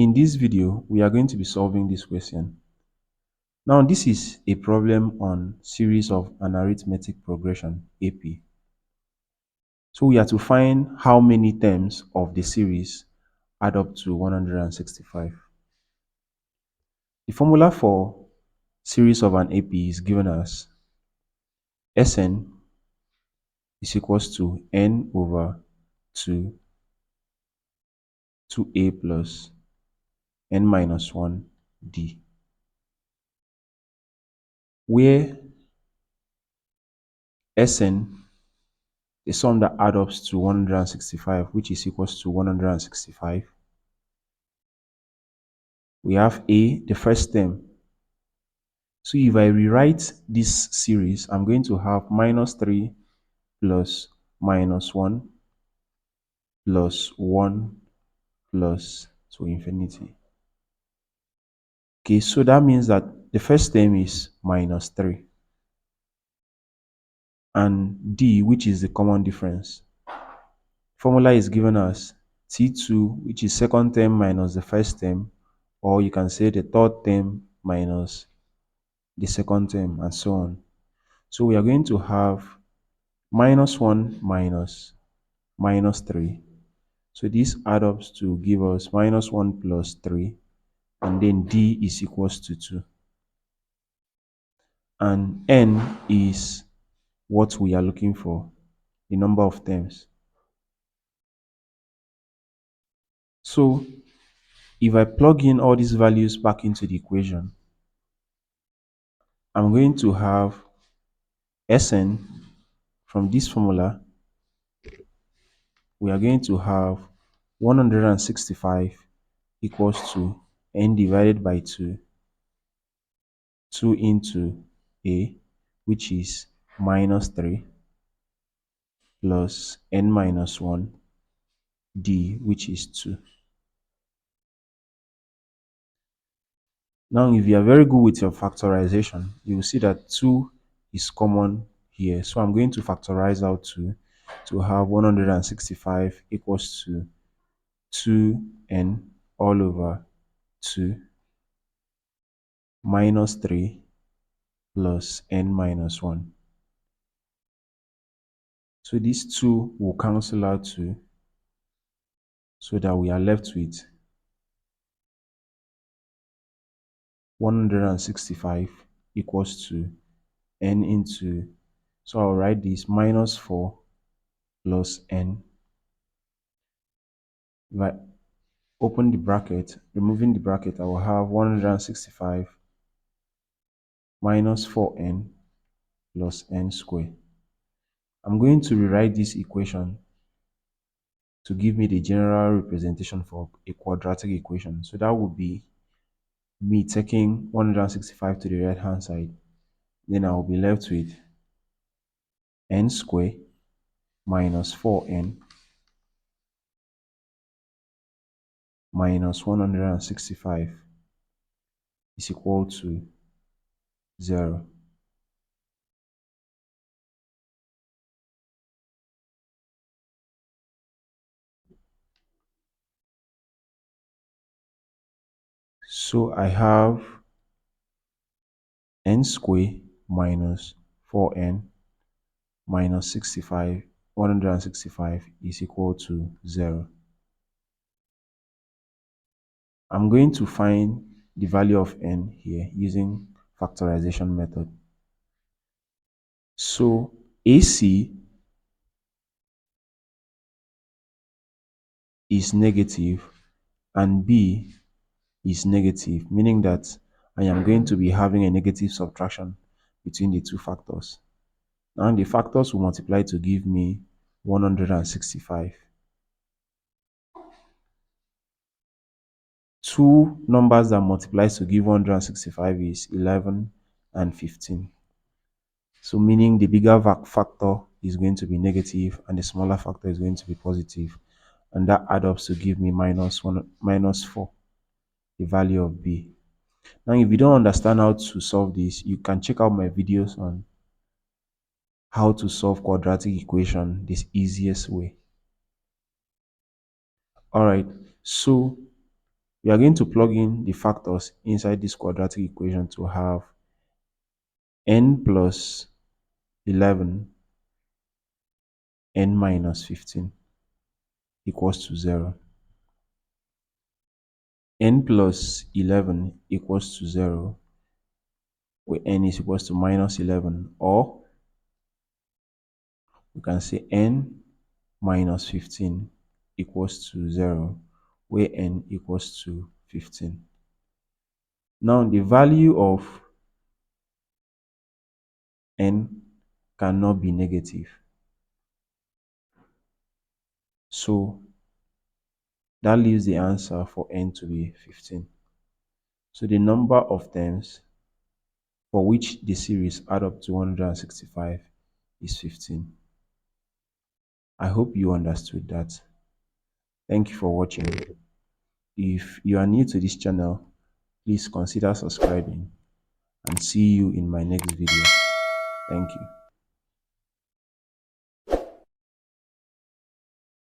In this video, we are going to be solving this question. Now, this is a problem on series of an arithmetic progression, AP. So we are to find how many terms of the series add up to 165. The formula for series of an AP is given as Sn is equals to n over 2, 2a plus n minus 1 d, where Sn, the sum that adds up to 165, which is equals to 165. We have a, the first term. So if I rewrite this series, I'm going to have minus 3 plus minus 1 plus 1 plus to infinity. Okay, so that means that the first term is minus 3. And d, which is the common difference. Formula is given as T2, which is second term minus the first term, or you can say the third term minus the second term, and so on. So we are going to have minus 1 minus minus 3. So this adds up to give us minus 1 plus 3, and then d is equals to 2. And n is what we are looking for, the number of terms. So if I plug in all these values back into the equation, I'm going to have Sn from this formula. We are going to have 165 equals to n divided by 2, 2 into a, which is minus 3, plus n minus 1 d, which is 2. Now, if you are very good with your factorization, you will see that 2 is common here. So I'm going to factorize out 2 to have 165 equals to 2n all over 2 minus 3 plus n minus 1. So these 2 will cancel out 2, so that we are left with 165 equals to n into, so I'll write this minus 4 plus n. If I open the bracket, removing the bracket, I will have 165 minus 4n plus n squared. I'm going to rewrite this equation to give me the general representation for a quadratic equation. So that would be me taking 165 to the right hand side. Then I will be left with n squared minus 4n minus 165 is equal to 0. So I have n squared minus 4n minus 165 is equal to 0. I'm going to find the value of n here using factorization method. So AC is negative and B is negative, meaning that I am going to be having a negative subtraction between the two factors. Now the factors will multiply to give me 165. Two numbers that multiplies to give 165 is 11 and 15. So meaning the bigger factor is going to be negative and the smaller factor is going to be positive. And that adds up to give me minus 4, the value of B. Now, if you don't understand how to solve this, you can check out my videos on how to solve quadratic equation this easiest way. All right, so We are going to plug in the factors inside this quadratic equation to have n plus 11, n minus 15 equals to 0. N plus 11 equals to 0, where n is equals to minus 11, or we can say n minus 15 equals to 0, where n equals to 15. Now, the value of n cannot be negative. So, that leaves the answer for n to be 15. So, the number of terms for which the series add up to 165 is 15. I hope you understood that. Thank you for watching. If you are new to this channel, please consider subscribing and see you in my next video. Thank you.